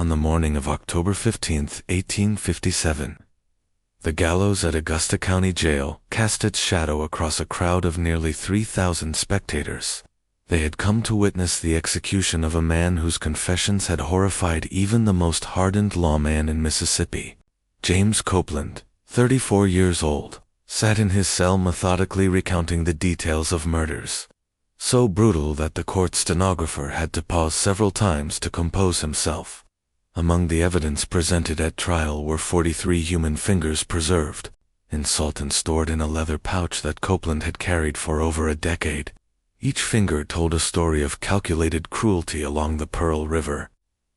on the morning of October 15, 1857. The gallows at Augusta County Jail cast its shadow across a crowd of nearly 3,000 spectators. They had come to witness the execution of a man whose confessions had horrified even the most hardened lawman in Mississippi. James Copeland, 34 years old, sat in his cell methodically recounting the details of murders, so brutal that the court stenographer had to pause several times to compose himself. Among the evidence presented at trial were 43 human fingers preserved in salt and stored in a leather pouch that Copeland had carried for over a decade. Each finger told a story of calculated cruelty along the Pearl River,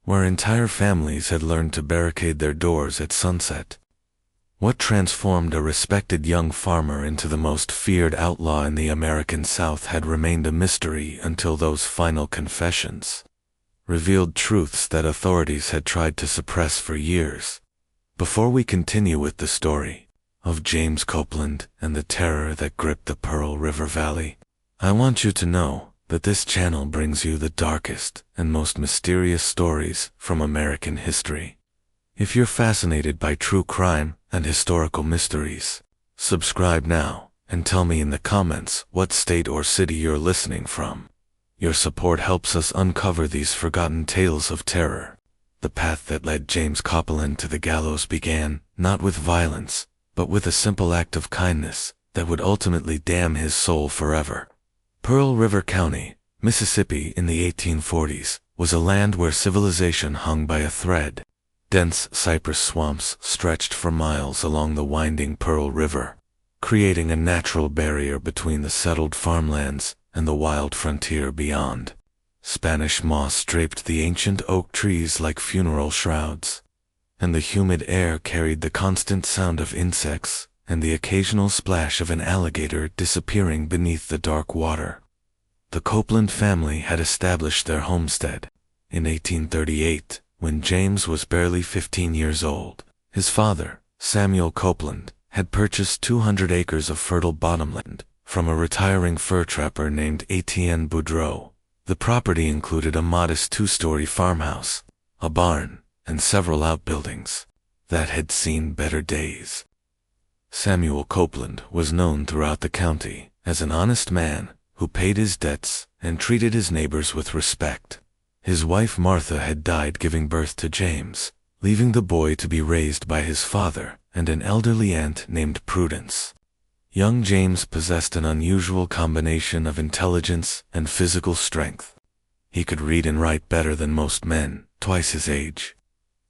where entire families had learned to barricade their doors at sunset. What transformed a respected young farmer into the most feared outlaw in the American South had remained a mystery until those final confessions revealed truths that authorities had tried to suppress for years. Before we continue with the story of James Copeland and the terror that gripped the Pearl River Valley, I want you to know that this channel brings you the darkest and most mysterious stories from American history. If you're fascinated by true crime and historical mysteries, subscribe now and tell me in the comments what state or city you're listening from. Your support helps us uncover these forgotten tales of terror. The path that led James Copeland to the gallows began not with violence, but with a simple act of kindness that would ultimately damn his soul forever. Pearl River County, Mississippi in the 1840s, was a land where civilization hung by a thread. Dense cypress swamps stretched for miles along the winding Pearl River, creating a natural barrier between the settled farmlands and the wild frontier beyond. Spanish moss draped the ancient oak trees like funeral shrouds, and the humid air carried the constant sound of insects and the occasional splash of an alligator disappearing beneath the dark water. The Copeland family had established their homestead in 1838, when James was barely 15 years old. His father, Samuel Copeland, had purchased 200 acres of fertile bottomland from a retiring fur trapper named Etienne Boudreau. The property included a modest two-story farmhouse, a barn, and several outbuildings that had seen better days. Samuel Copeland was known throughout the county as an honest man who paid his debts and treated his neighbors with respect. His wife Martha had died giving birth to James, leaving the boy to be raised by his father and an elderly aunt named Prudence. Young James possessed an unusual combination of intelligence and physical strength. He could read and write better than most men, twice his age.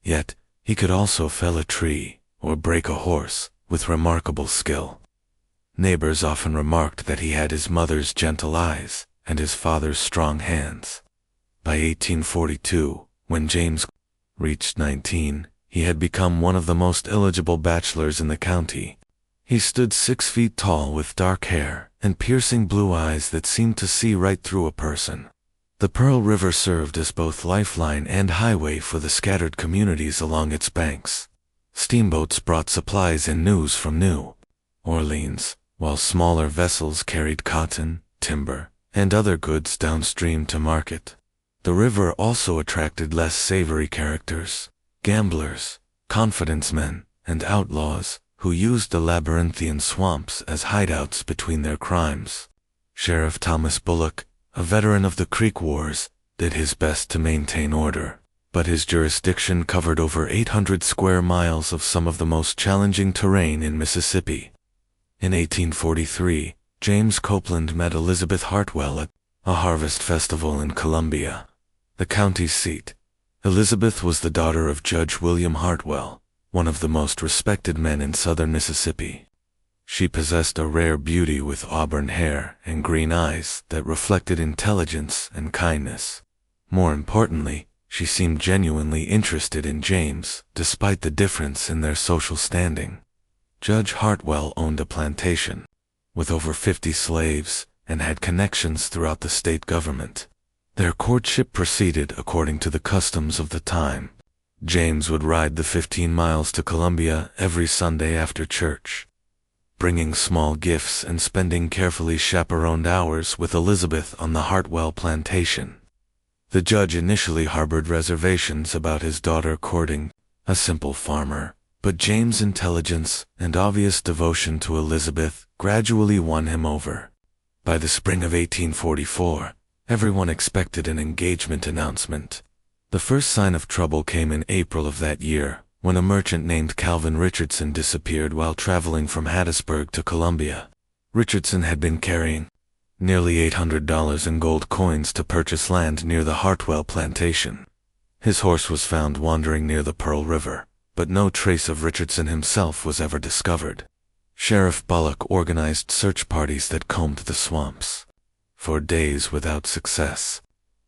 Yet, he could also fell a tree or break a horse with remarkable skill. Neighbors often remarked that he had his mother's gentle eyes and his father's strong hands. By 1842, when James reached 19, he had become one of the most eligible bachelors in the county. He stood 6 feet tall with dark hair and piercing blue eyes that seemed to see right through a person. The Pearl River served as both lifeline and highway for the scattered communities along its banks. Steamboats brought supplies and news from New Orleans, while smaller vessels carried cotton, timber, and other goods downstream to market. The river also attracted less savory characters, gamblers, confidence men, and outlaws, who used the labyrinthian swamps as hideouts between their crimes. Sheriff Thomas Bullock, a veteran of the Creek Wars, did his best to maintain order, but his jurisdiction covered over 800 square miles of some of the most challenging terrain in Mississippi. In 1843, James Copeland met Elizabeth Hartwell at a harvest festival in Columbia, the county seat. Elizabeth was the daughter of Judge William Hartwell, one of the most respected men in southern Mississippi. She possessed a rare beauty with auburn hair and green eyes that reflected intelligence and kindness. More importantly, she seemed genuinely interested in James, despite the difference in their social standing. Judge Hartwell owned a plantation with over 50 slaves and had connections throughout the state government. Their courtship proceeded according to the customs of the time. James would ride the 15 miles to Columbia every Sunday after church, bringing small gifts and spending carefully chaperoned hours with Elizabeth on the Hartwell plantation. The judge initially harbored reservations about his daughter courting a simple farmer, but James' intelligence and obvious devotion to Elizabeth gradually won him over. By the spring of 1844, everyone expected an engagement announcement. The first sign of trouble came in April of that year, when a merchant named Calvin Richardson disappeared while traveling from Hattiesburg to Columbia. Richardson had been carrying nearly $800 in gold coins to purchase land near the Hartwell plantation. His horse was found wandering near the Pearl River, but no trace of Richardson himself was ever discovered. Sheriff Bullock organized search parties that combed the swamps. For days without success.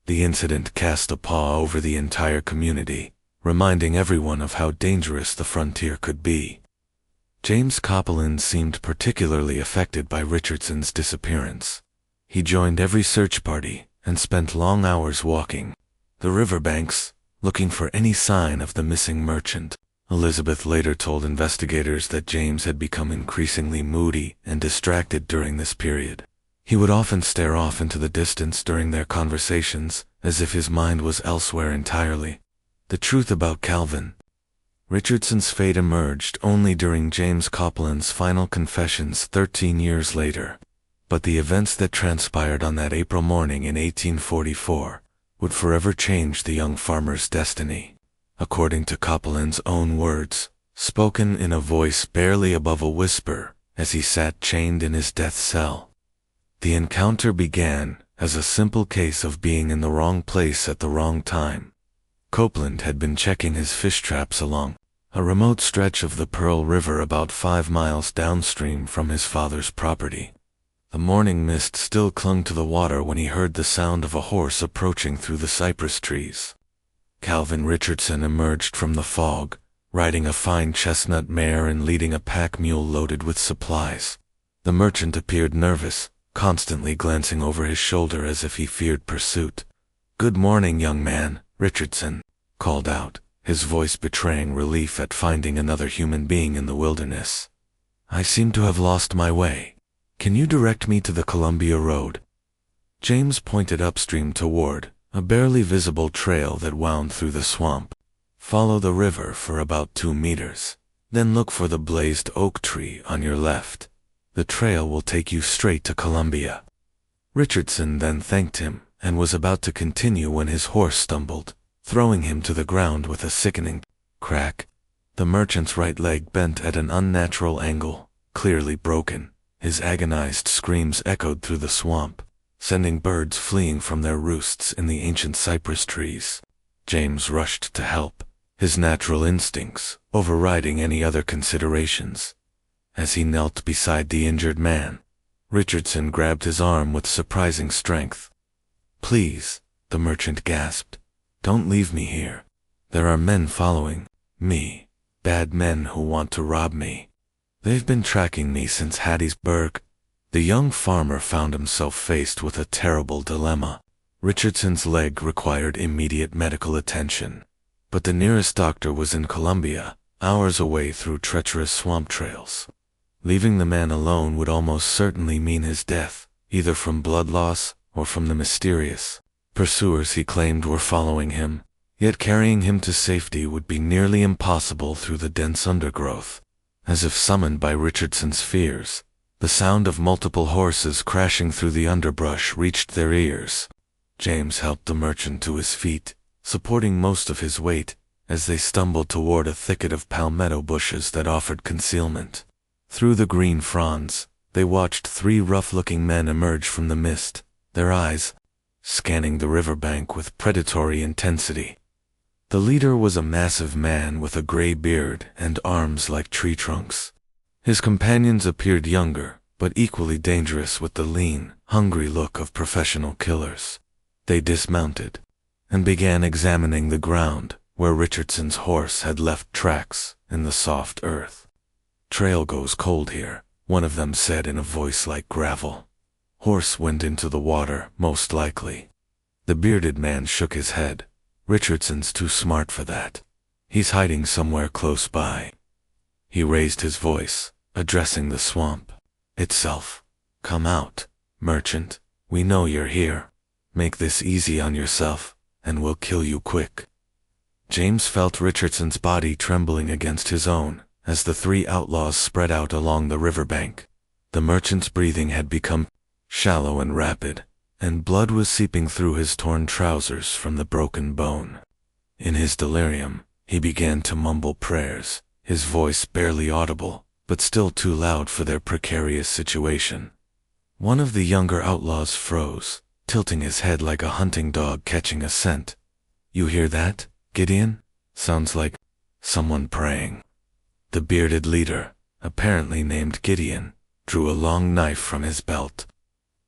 The incident cast a pall over the entire community, reminding everyone of how dangerous the frontier could be. James Copeland seemed particularly affected by Richardson's disappearance. He joined every search party and spent long hours walking the riverbanks, looking for any sign of the missing merchant. Elizabeth later told investigators that James had become increasingly moody and distracted during this period. He would often stare off into the distance during their conversations, as if his mind was elsewhere entirely. The truth about Calvin Richardson's fate emerged only during James Copeland's final confessions 13 years later. But the events that transpired on that April morning in 1844 would forever change the young farmer's destiny. According to Copeland's own words, spoken in a voice barely above a whisper as he sat chained in his death cell. The encounter began as a simple case of being in the wrong place at the wrong time. Copeland had been checking his fish traps along a remote stretch of the Pearl River about 5 miles downstream from his father's property. The morning mist still clung to the water when he heard the sound of a horse approaching through the cypress trees. Calvin Richardson emerged from the fog, riding a fine chestnut mare and leading a pack mule loaded with supplies. The merchant appeared nervous, constantly glancing over his shoulder as if he feared pursuit. "Good morning, young man," Richardson called out, his voice betraying relief at finding another human being in the wilderness. "I seem to have lost my way. Can you direct me to the Columbia Road?" James pointed upstream toward a barely visible trail that wound through the swamp. "Follow the river for about 2 meters. Then look for the blazed oak tree on your left. The trail will take you straight to Columbia." Richardson then thanked him and was about to continue when his horse stumbled, throwing him to the ground with a sickening crack. The merchant's right leg bent at an unnatural angle, clearly broken. His agonized screams echoed through the swamp, sending birds fleeing from their roosts in the ancient cypress trees. James rushed to help, his natural instincts overriding any other considerations. As he knelt beside the injured man, Richardson grabbed his arm with surprising strength. "Please," the merchant gasped, "don't leave me here. There are men following me, bad men who want to rob me. They've been tracking me since Hattiesburg." The young farmer found himself faced with a terrible dilemma. Richardson's leg required immediate medical attention, but the nearest doctor was in Columbia, hours away through treacherous swamp trails. Leaving the man alone would almost certainly mean his death, either from blood loss or from the mysterious pursuers he claimed were following him. Yet carrying him to safety would be nearly impossible through the dense undergrowth. As if summoned by Richardson's fears, the sound of multiple horses crashing through the underbrush reached their ears. James helped the merchant to his feet, supporting most of his weight, as they stumbled toward a thicket of palmetto bushes that offered concealment. Through the green fronds, they watched 3 rough-looking men emerge from the mist, their eyes scanning the riverbank with predatory intensity. The leader was a massive man with a gray beard and arms like tree trunks. His companions appeared younger, but equally dangerous with the lean, hungry look of professional killers. They dismounted and began examining the ground where Richardson's horse had left tracks in the soft earth. "Trail goes cold here," one of them said in a voice like gravel. "Horse went into the water, most likely." The bearded man shook his head. "Richardson's too smart for that. He's hiding somewhere close by." He raised his voice, addressing the swamp itself. "Come out, merchant. We know you're here. Make this easy on yourself, and we'll kill you quick." James felt Richardson's body trembling against his own as the three outlaws spread out along the riverbank. The merchant's breathing had become shallow and rapid, and blood was seeping through his torn trousers from the broken bone. In his delirium, he began to mumble prayers, his voice barely audible, but still too loud for their precarious situation. One of the younger outlaws froze, tilting his head like a hunting dog catching a scent. "You hear that, Gideon? Sounds like someone praying." The bearded leader, apparently named Gideon, drew a long knife from his belt.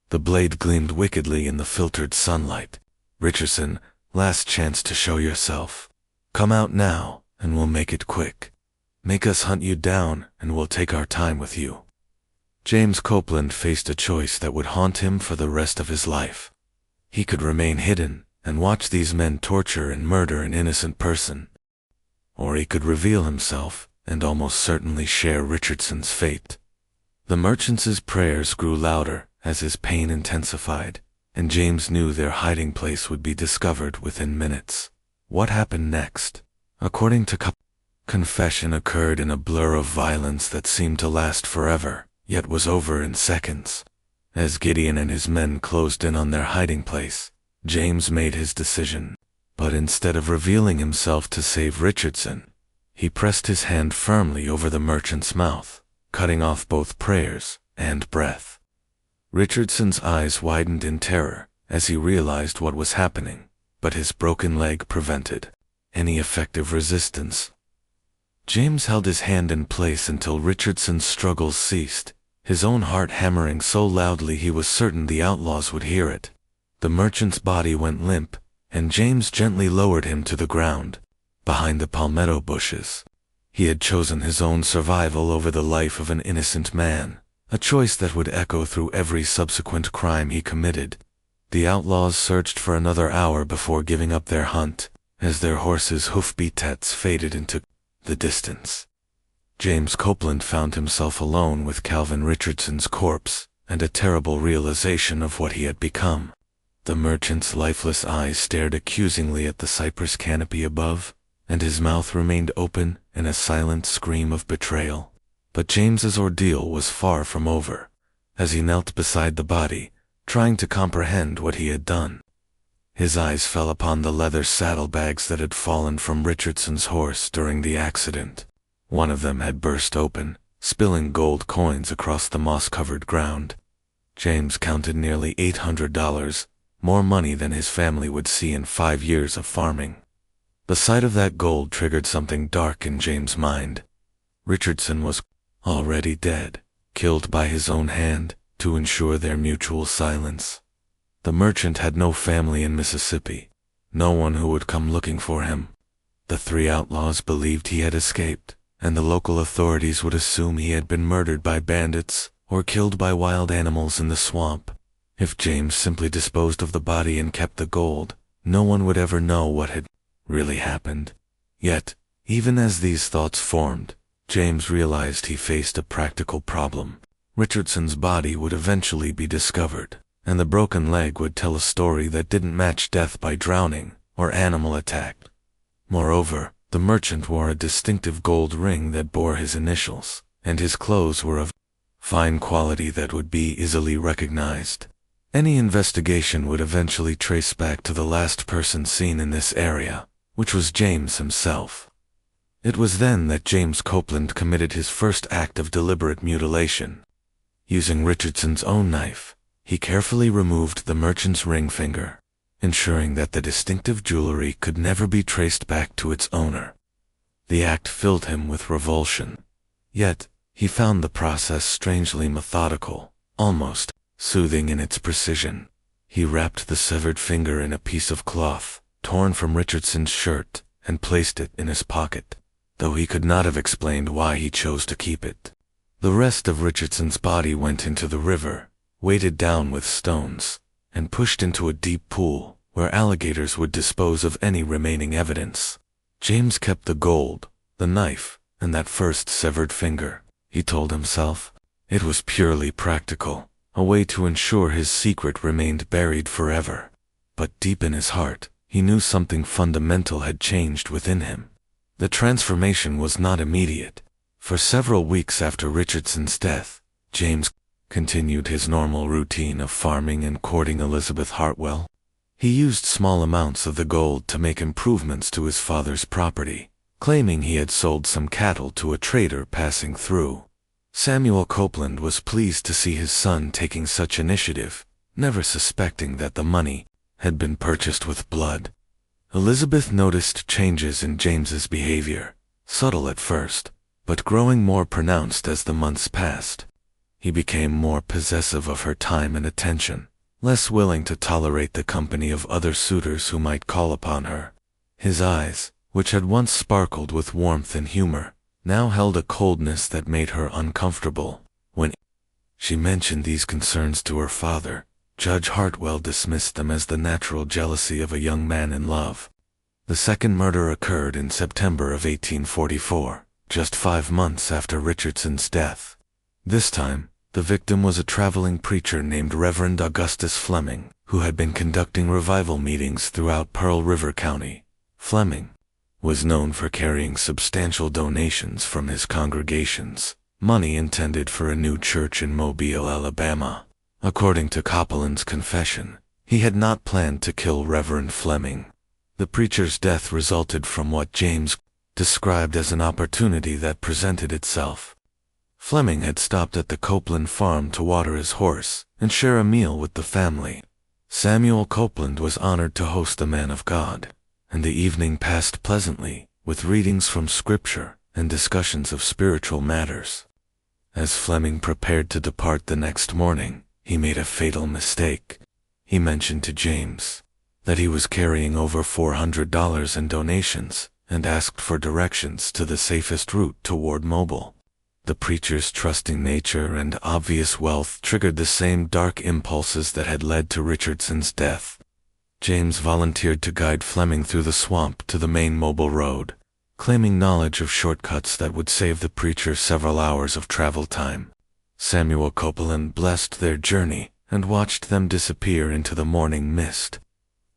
The blade gleamed wickedly in the filtered sunlight. "Richardson, last chance to show yourself. Come out now, and we'll make it quick. Make us hunt you down, and we'll take our time with you." James Copeland faced a choice that would haunt him for the rest of his life. He could remain hidden and watch these men torture and murder an innocent person, or he could reveal himself and almost certainly share Richardson's fate. The merchant's prayers grew louder as his pain intensified, and James knew their hiding place would be discovered within minutes. What happened next? According to confession occurred in a blur of violence that seemed to last forever, yet was over in seconds. As Gideon and his men closed in on their hiding place, James made his decision. But instead of revealing himself to save Richardson, he pressed his hand firmly over the merchant's mouth, cutting off both prayers and breath. Richardson's eyes widened in terror as he realized what was happening, but his broken leg prevented any effective resistance. James held his hand in place until Richardson's struggles ceased, his own heart hammering so loudly he was certain the outlaws would hear it. The merchant's body went limp, and James gently lowered him to the ground, behind the palmetto bushes. He had chosen his own survival over the life of an innocent man, a choice that would echo through every subsequent crime he committed. The outlaws searched for another hour before giving up their hunt, as their horses' hoofbeats faded into the distance. James Copeland found himself alone with Calvin Richardson's corpse, and a terrible realization of what he had become. The merchant's lifeless eyes stared accusingly at the cypress canopy above, and his mouth remained open in a silent scream of betrayal. But James's ordeal was far from over, as he knelt beside the body, trying to comprehend what he had done. His eyes fell upon the leather saddlebags that had fallen from Richardson's horse during the accident. One of them had burst open, spilling gold coins across the moss-covered ground. James counted nearly $800, more money than his family would see in 5 years of farming. The sight of that gold triggered something dark in James' mind. Richardson was already dead, killed by his own hand to ensure their mutual silence. The merchant had no family in Mississippi, no one who would come looking for him. The three outlaws believed he had escaped, and the local authorities would assume he had been murdered by bandits or killed by wild animals in the swamp. If James simply disposed of the body and kept the gold, no one would ever know what had really happened. Yet, even as these thoughts formed, James realized he faced a practical problem. Richardson's body would eventually be discovered, and the broken leg would tell a story that didn't match death by drowning or animal attack. Moreover, the merchant wore a distinctive gold ring that bore his initials, and his clothes were of fine quality that would be easily recognized. Any investigation would eventually trace back to the last person seen in this area, which was James himself. It was then that James Copeland committed his first act of deliberate mutilation. Using Richardson's own knife, he carefully removed the merchant's ring finger, ensuring that the distinctive jewelry could never be traced back to its owner. The act filled him with revulsion. Yet, he found the process strangely methodical, almost soothing in its precision. He wrapped the severed finger in a piece of cloth, torn from Richardson's shirt, and placed it in his pocket, though he could not have explained why he chose to keep it. The rest of Richardson's body went into the river, weighted down with stones, and pushed into a deep pool, where alligators would dispose of any remaining evidence. James kept the gold, the knife, and that first severed finger, he told himself. It was purely practical, a way to ensure his secret remained buried forever. But deep in his heart, he knew something fundamental had changed within him. The transformation was not immediate. For several weeks after Richardson's death, James continued his normal routine of farming and courting Elizabeth Hartwell. He used small amounts of the gold to make improvements to his father's property, claiming he had sold some cattle to a trader passing through. Samuel Copeland was pleased to see his son taking such initiative, never suspecting that the money had been purchased with blood. Elizabeth noticed changes in James's behavior, subtle at first, but growing more pronounced as the months passed. He became more possessive of her time and attention, less willing to tolerate the company of other suitors who might call upon her. His eyes, which had once sparkled with warmth and humor, now held a coldness that made her uncomfortable. When she mentioned these concerns to her father, Judge Hartwell dismissed them as the natural jealousy of a young man in love. The second murder occurred in September of 1844, just 5 months after Richardson's death. This time, the victim was a traveling preacher named Reverend Augustus Fleming, who had been conducting revival meetings throughout Pearl River County. Fleming was known for carrying substantial donations from his congregations, money intended for a new church in Mobile, Alabama. According to Copeland's confession, he had not planned to kill Reverend Fleming. The preacher's death resulted from what James described as an opportunity that presented itself. Fleming had stopped at the Copeland farm to water his horse and share a meal with the family. Samuel Copeland was honored to host the man of God, and the evening passed pleasantly, with readings from Scripture and discussions of spiritual matters. As Fleming prepared to depart the next morning, he made a fatal mistake. He mentioned to James that he was carrying over $400 in donations and asked for directions to the safest route toward Mobile. The preacher's trusting nature and obvious wealth triggered the same dark impulses that had led to Richardson's death. James volunteered to guide Fleming through the swamp to the main Mobile road, claiming knowledge of shortcuts that would save the preacher several hours of travel time. Samuel Copeland blessed their journey and watched them disappear into the morning mist,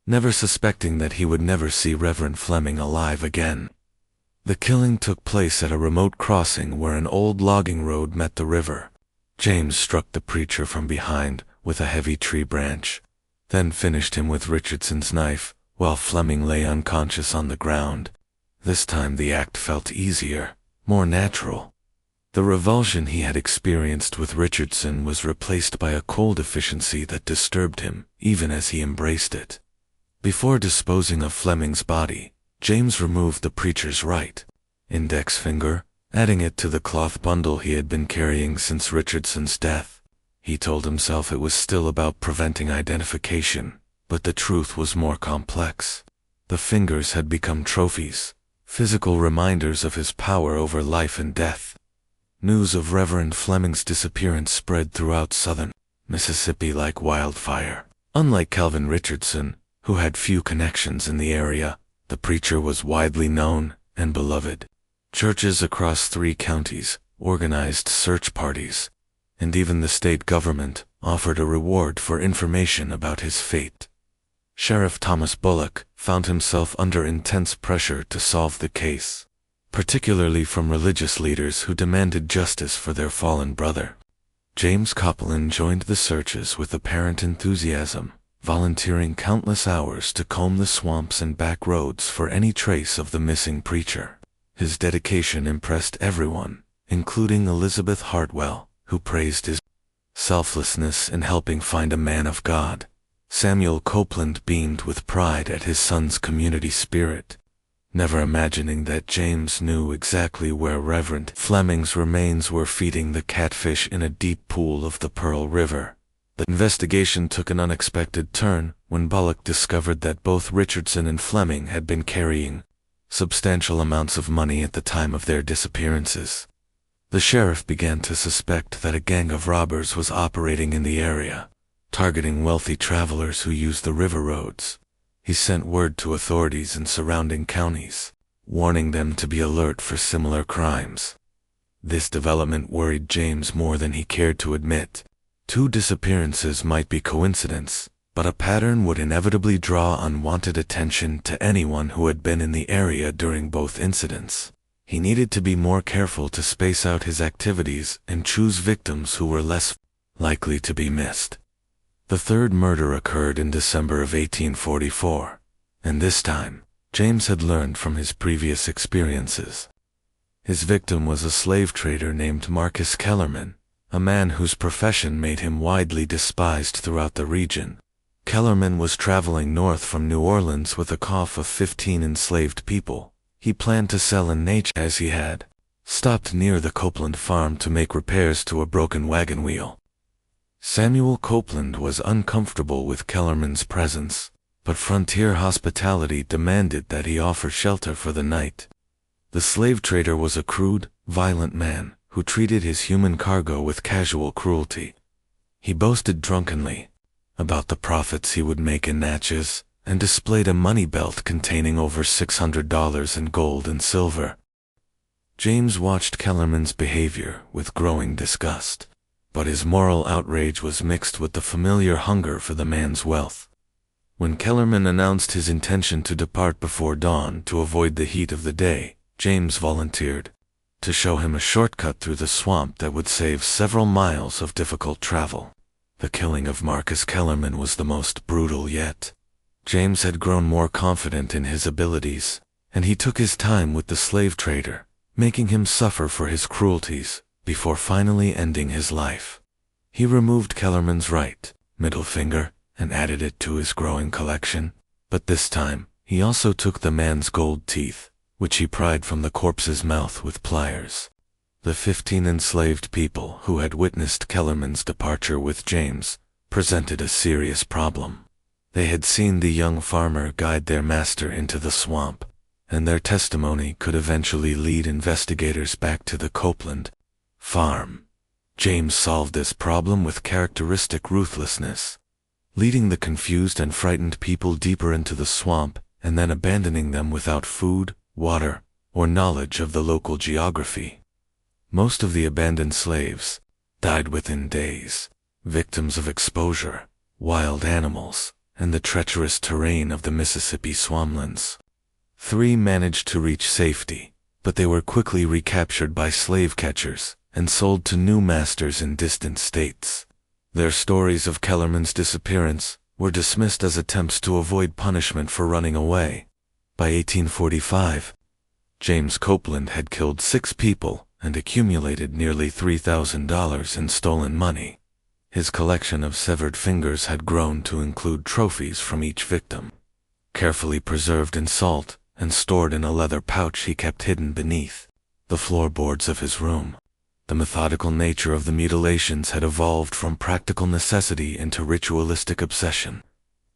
never suspecting that he would never see Reverend Fleming alive again. The killing took place at a remote crossing where an old logging road met the river. James struck the preacher from behind with a heavy tree branch, then finished him with Richardson's knife while Fleming lay unconscious on the ground. This time the act felt easier, more natural. The revulsion he had experienced with Richardson was replaced by a cold efficiency that disturbed him, even as he embraced it. Before disposing of Fleming's body, James removed the preacher's right index finger, adding it to the cloth bundle he had been carrying since Richardson's death. He told himself it was still about preventing identification, but the truth was more complex. The fingers had become trophies, physical reminders of his power over life and death. News of Reverend Fleming's disappearance spread throughout southern Mississippi like wildfire. Unlike Calvin Richardson, who had few connections in the area, the preacher was widely known and beloved. Churches across 3 counties organized search parties, and even the state government offered a reward for information about his fate. Sheriff Thomas Bullock found himself under intense pressure to solve the case, particularly from religious leaders who demanded justice for their fallen brother. James Copeland joined the searches with apparent enthusiasm, volunteering countless hours to comb the swamps and back roads for any trace of the missing preacher. His dedication impressed everyone, including Elizabeth Hartwell, who praised his selflessness in helping find a man of God. Samuel Copeland beamed with pride at his son's community spirit, never imagining that James knew exactly where Reverend Fleming's remains were feeding the catfish in a deep pool of the Pearl River. The investigation took an unexpected turn when Bullock discovered that both Richardson and Fleming had been carrying substantial amounts of money at the time of their disappearances. The sheriff began to suspect that a gang of robbers was operating in the area, targeting wealthy travelers who used the river roads. He sent word to authorities in surrounding counties, warning them to be alert for similar crimes. This development worried James more than he cared to admit. 2 disappearances might be coincidence, but a pattern would inevitably draw unwanted attention to anyone who had been in the area during both incidents. He needed to be more careful to space out his activities and choose victims who were less likely to be missed. The third murder occurred in December of 1844, and this time, James had learned from his previous experiences. His victim was a slave trader named Marcus Kellerman, a man whose profession made him widely despised throughout the region. Kellerman was traveling north from New Orleans with a cough of 15 enslaved people. He planned to sell an H as he had stopped near the Copeland farm to make repairs to a broken wagon wheel. Samuel Copeland was uncomfortable with Kellerman's presence, but frontier hospitality demanded that he offer shelter for the night. The slave trader was a crude, violent man who treated his human cargo with casual cruelty. He boasted drunkenly about the profits he would make in Natchez, and displayed a money belt containing over $600 in gold and silver. James watched Kellerman's behavior with growing disgust, but his moral outrage was mixed with the familiar hunger for the man's wealth. When Kellerman announced his intention to depart before dawn to avoid the heat of the day, James volunteered to show him a shortcut through the swamp that would save several miles of difficult travel. The killing of Marcus Kellerman was the most brutal yet. James had grown more confident in his abilities, and he took his time with the slave trader, making him suffer for his cruelties before finally ending his life. He removed Kellerman's right middle finger and added it to his growing collection, but this time he also took the man's gold teeth, which he pried from the corpse's mouth with pliers. The 15 enslaved people who had witnessed Kellerman's departure with James presented a serious problem. They had seen the young farmer guide their master into the swamp, and their testimony could eventually lead investigators back to the Copeland farm. James solved this problem with characteristic ruthlessness, leading the confused and frightened people deeper into the swamp and then abandoning them without food, water, or knowledge of the local geography. Most of the abandoned slaves died within days, victims of exposure, wild animals, and the treacherous terrain of the Mississippi swamplands. 3 managed to reach safety, but they were quickly recaptured by slave catchers and sold to new masters in distant states. Their stories of Kellerman's disappearance were dismissed as attempts to avoid punishment for running away. By 1845, James Copeland had killed 6 people and accumulated nearly $3,000 in stolen money. His collection of severed fingers had grown to include trophies from each victim, carefully preserved in salt and stored in a leather pouch he kept hidden beneath the floorboards of his room. The methodical nature of the mutilations had evolved from practical necessity into ritualistic obsession.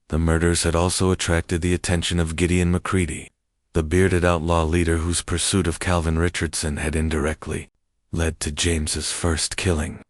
The murders had also attracted the attention of Gideon McCready, the bearded outlaw leader whose pursuit of Calvin Richardson had indirectly led to James's first killing.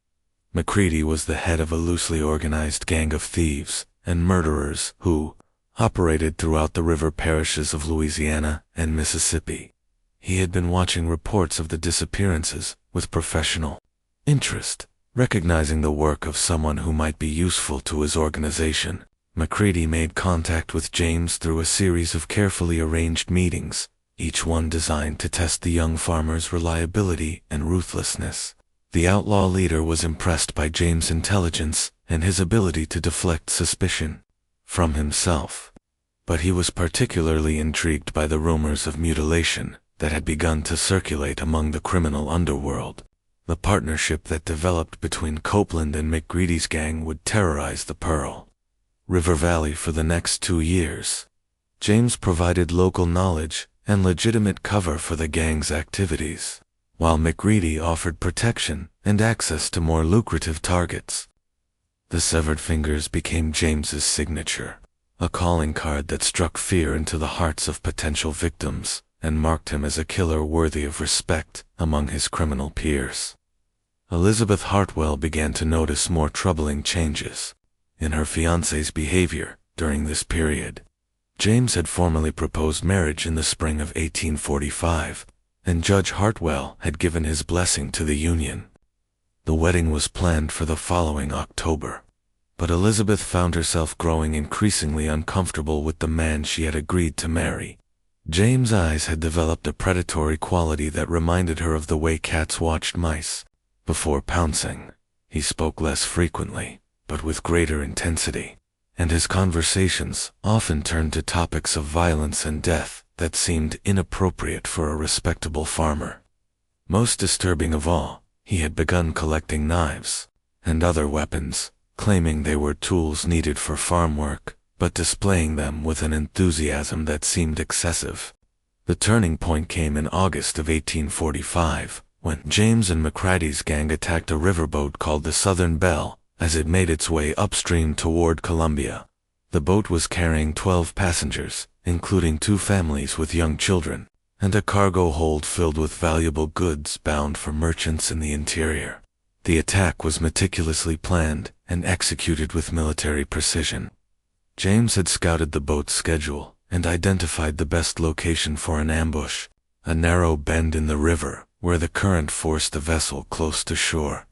McCready was the head of a loosely organized gang of thieves and murderers who operated throughout the river parishes of Louisiana and Mississippi. He had been watching reports of the disappearances with professional interest. Recognizing the work of someone who might be useful to his organization, McCready made contact with James through a series of carefully arranged meetings, each one designed to test the young farmer's reliability and ruthlessness. The outlaw leader was impressed by James' intelligence and his ability to deflect suspicion from himself, but he was particularly intrigued by the rumors of mutilation that had begun to circulate among the criminal underworld. The partnership that developed between Copeland and McCready's gang would terrorize the Pearl River Valley for the next 2 years. James provided local knowledge and legitimate cover for the gang's activities, while McCready offered protection and access to more lucrative targets. The severed fingers became James's signature, a calling card that struck fear into the hearts of potential victims and marked him as a killer worthy of respect among his criminal peers. Elizabeth Hartwell began to notice more troubling changes in her fiancé's behavior during this period. James had formally proposed marriage in the spring of 1845, and Judge Hartwell had given his blessing to the union. The wedding was planned for the following October. but Elizabeth found herself growing increasingly uncomfortable with the man she had agreed to marry. James' eyes had developed a predatory quality that reminded her of the way cats watched mice. Before pouncing, he spoke less frequently, but with greater intensity, and his conversations often turned to topics of violence and death that seemed inappropriate for a respectable farmer. Most disturbing of all, he had begun collecting knives and other weapons, claiming they were tools needed for farm work, but displaying them with an enthusiasm that seemed excessive. The turning point came in August of 1845, when James and McCrady's gang attacked a riverboat called the Southern Belle as it made its way upstream toward Columbia. The boat was carrying 12 passengers, including 2 families with young children, and a cargo hold filled with valuable goods bound for merchants in the interior. The attack was meticulously planned and executed with military precision. James had scouted the boat's schedule and identified the best location for an ambush, a narrow bend in the river where the current forced the vessel close to shore.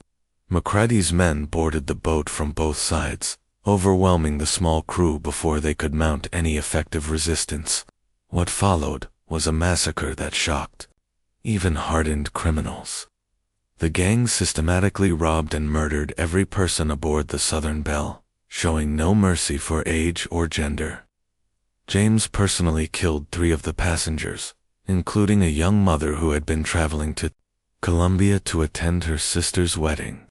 McCrady's men boarded the boat from both sides, overwhelming the small crew before they could mount any effective resistance. What followed was a massacre that shocked even hardened criminals. The gang systematically robbed and murdered every person aboard the Southern Belle, showing no mercy for age or gender. James personally killed 3 of the passengers, including a young mother who had been traveling to Columbia to attend her sister's wedding.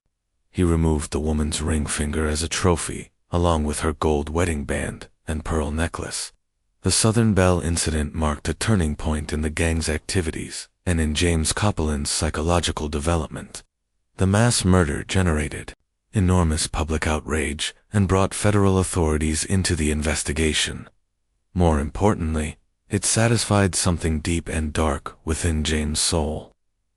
He removed the woman's ring finger as a trophy, along with her gold wedding band and pearl necklace. The Southern Belle incident marked a turning point in the gang's activities and in James Copeland's psychological development. The mass murder generated enormous public outrage and brought federal authorities into the investigation. More importantly, it satisfied something deep and dark within James' soul,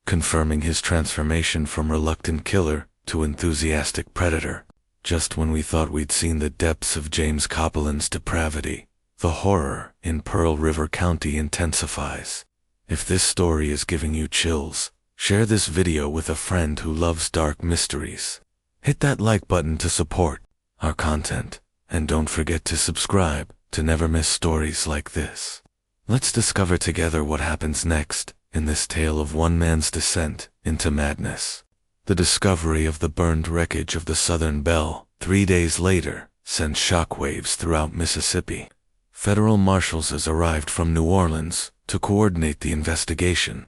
confirming his transformation from reluctant killer to enthusiastic predator. Just when we thought we'd seen the depths of James Copeland's depravity, the horror in Pearl River County intensifies. If this story is giving you chills, share this video with a friend who loves dark mysteries. Hit that like button to support our content, and don't forget to subscribe to never miss stories like this. Let's discover together what happens next in this tale of one man's descent into madness. The discovery of the burned wreckage of the Southern Belle 3 days later sent shockwaves throughout Mississippi. Federal marshals arrived from New Orleans to coordinate the investigation,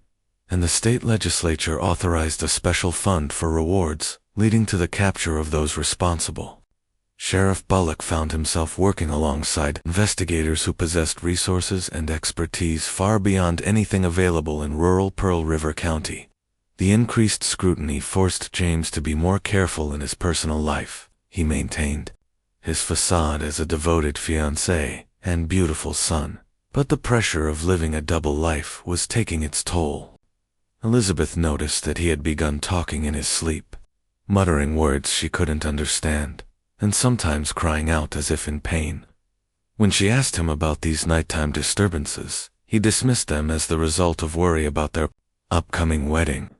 and the state legislature authorized a special fund for rewards, leading to the capture of those responsible. Sheriff Bullock found himself working alongside investigators who possessed resources and expertise far beyond anything available in rural Pearl River County. The increased scrutiny forced James to be more careful in his personal life, he maintained. His facade as a devoted fiancé and beautiful son, but the pressure of living a double life was taking its toll. Elizabeth noticed that he had begun talking in his sleep, muttering words she couldn't understand, and sometimes crying out as if in pain. When she asked him about these nighttime disturbances, he dismissed them as the result of worry about their upcoming wedding.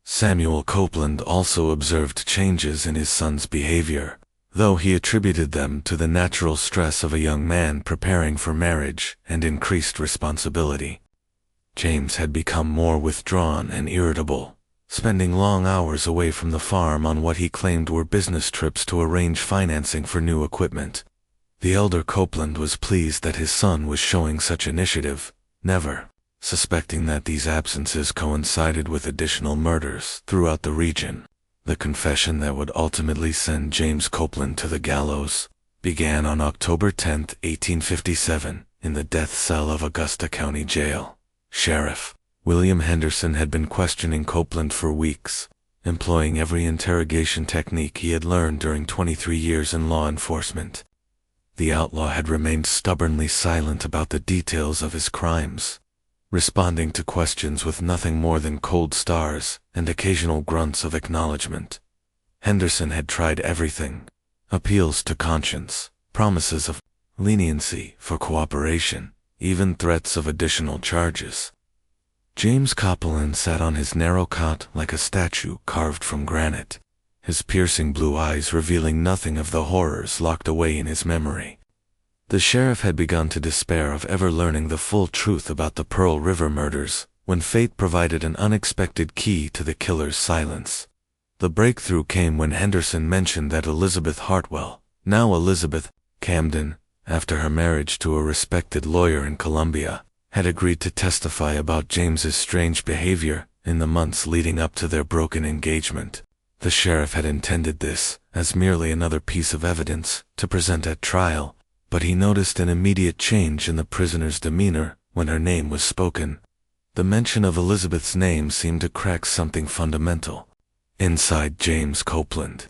Samuel Copeland also observed changes in his son's behavior, though he attributed them to the natural stress of a young man preparing for marriage and increased responsibility. James had become more withdrawn and irritable, spending long hours away from the farm on what he claimed were business trips to arrange financing for new equipment. The elder Copeland was pleased that his son was showing such initiative, never suspecting that these absences coincided with additional murders throughout the region. The confession that would ultimately send James Copeland to the gallows began on October 10, 1857, in the death cell of Augusta County Jail. Sheriff William Henderson had been questioning Copeland for weeks, employing every interrogation technique he had learned during 23 years in law enforcement. The outlaw had remained stubbornly silent about the details of his crimes, responding to questions with nothing more than cold stars and occasional grunts of acknowledgement. Henderson had tried everything: appeals to conscience, promises of leniency for cooperation, even threats of additional charges. James Copeland sat on his narrow cot like a statue carved from granite, his piercing blue eyes revealing nothing of the horrors locked away in his memory. The sheriff had begun to despair of ever learning the full truth about the Pearl River murders, when fate provided an unexpected key to the killer's silence. The breakthrough came when Henderson mentioned that Elizabeth Hartwell, now Elizabeth Camden, after her marriage to a respected lawyer in Columbia, had agreed to testify about James's strange behavior in the months leading up to their broken engagement. The sheriff had intended this as merely another piece of evidence to present at trial, but he noticed an immediate change in the prisoner's demeanor when her name was spoken. The mention of Elizabeth's name seemed to crack something fundamental inside James Copeland.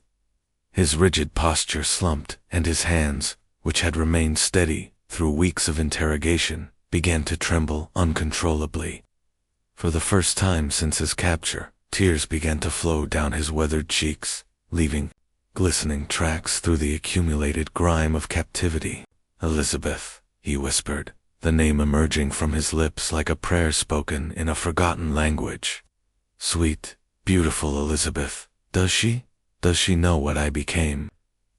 His rigid posture slumped, and his hands, which had remained steady through weeks of interrogation, began to tremble uncontrollably. For the first time since his capture, tears began to flow down his weathered cheeks, leaving glistening tracks through the accumulated grime of captivity. "Elizabeth," he whispered, the name emerging from his lips like a prayer spoken in a forgotten language. "Sweet, beautiful Elizabeth, does she know what I became?"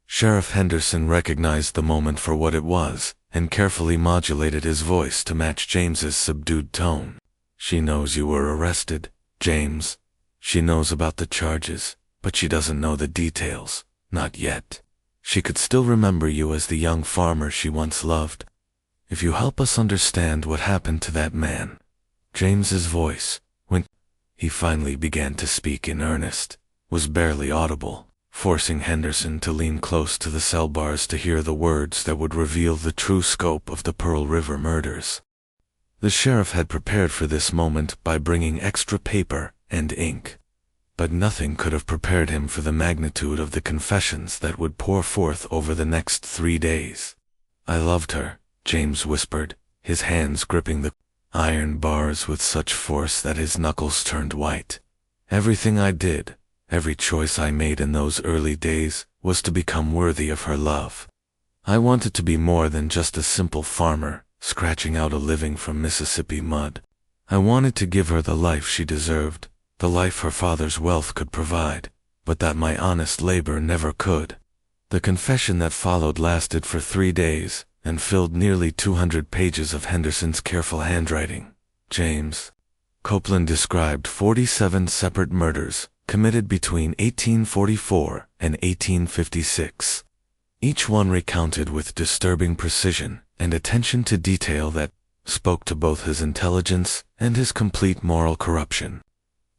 Sheriff Henderson recognized the moment for what it was, and carefully modulated his voice to match James's subdued tone. "She knows you were arrested, James. She knows about the charges, but she doesn't know the details, not yet. She could still remember you as the young farmer she once loved. If you help us understand what happened to that man." James's voice, when he finally began to speak in earnest, was barely audible, forcing Henderson to lean close to the cell bars to hear the words that would reveal the true scope of the Pearl River murders. The sheriff had prepared for this moment by bringing extra paper and ink, but nothing could have prepared him for the magnitude of the confessions that would pour forth over the next 3 days. "I loved her," James whispered, his hands gripping the iron bars with such force that his knuckles turned white. "Everything I did, every choice I made in those early days, was to become worthy of her love. I wanted to be more than just a simple farmer, scratching out a living from Mississippi mud. I wanted to give her the life she deserved, the life her father's wealth could provide, but that my honest labor never could." The confession that followed lasted for 3 days, and filled nearly 200 pages of Henderson's careful handwriting. James Copeland described 47 separate murders committed between 1844 and 1856. Each one recounted with disturbing precision and attention to detail that spoke to both his intelligence and his complete moral corruption.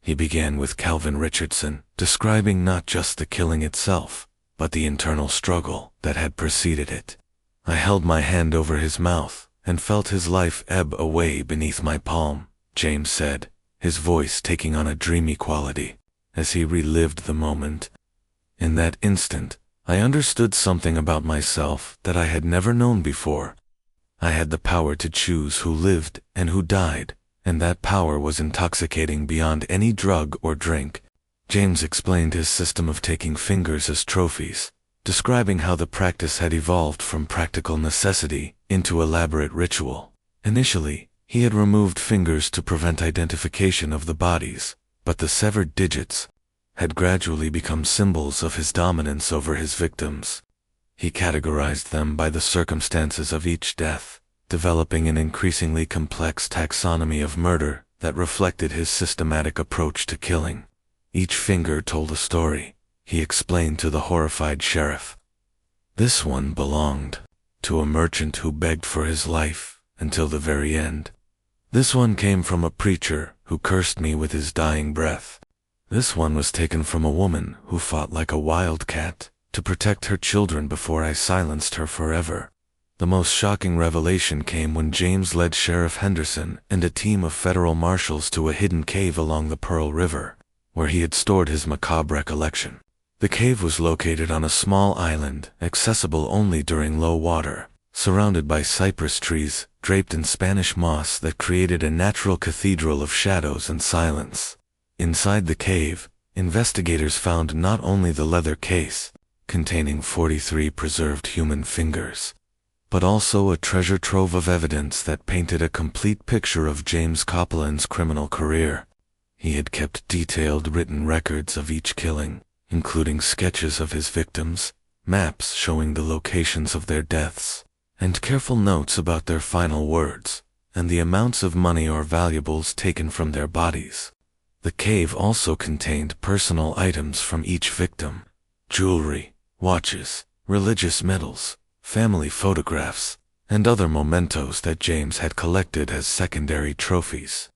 He began with Calvin Richardson, describing not just the killing itself, but the internal struggle that had preceded it. "I held my hand over his mouth and felt his life ebb away beneath my palm," James said, his voice taking on a dreamy quality as he relived the moment. "In that instant, I understood something about myself that I had never known before. I had the power to choose who lived and who died, and that power was intoxicating beyond any drug or drink." James explained his system of taking fingers as trophies, describing how the practice had evolved from practical necessity into elaborate ritual. Initially, he had removed fingers to prevent identification of the bodies, but the severed digits had gradually become symbols of his dominance over his victims. He categorized them by the circumstances of each death, developing an increasingly complex taxonomy of murder that reflected his systematic approach to killing. Each finger told a story, he explained to the horrified sheriff. "This one belonged to a merchant who begged for his life until the very end. This one came from a preacher who cursed me with his dying breath. This one was taken from a woman who fought like a wildcat to protect her children before I silenced her forever." The most shocking revelation came when James led Sheriff Henderson and a team of federal marshals to a hidden cave along the Pearl River, where he had stored his macabre recollection. The cave was located on a small island, accessible only during low water, surrounded by cypress trees draped in Spanish moss that created a natural cathedral of shadows and silence. Inside the cave, investigators found not only the leather case, containing 43 preserved human fingers, but also a treasure trove of evidence that painted a complete picture of James Copeland's criminal career. He had kept detailed written records of each killing, including sketches of his victims, maps showing the locations of their deaths, and careful notes about their final words, and the amounts of money or valuables taken from their bodies. The cave also contained personal items from each victim: jewelry, watches, religious medals, family photographs, and other mementos that James had collected as secondary trophies.